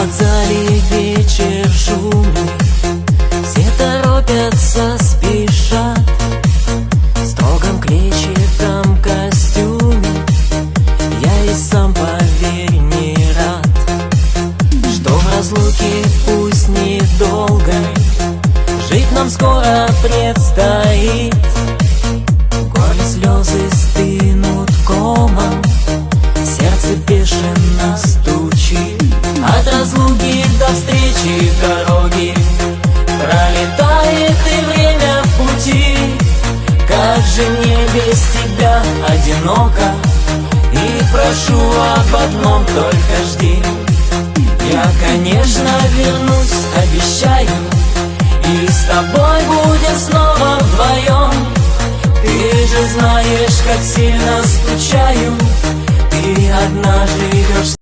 вокзале вечер шумный, все торопятся, спешат в строгом клетчатом костюме. Я и сам, поверь, не рад, что в разлуке, пусть недолгой, жить нам скоро предстоит. В горле слезы стынут комом, сердце бешено стучит. От разлуки до встречи дороги пролетает и время в пути. Как же мне без тебя одиноко, и прошу об одном только жди.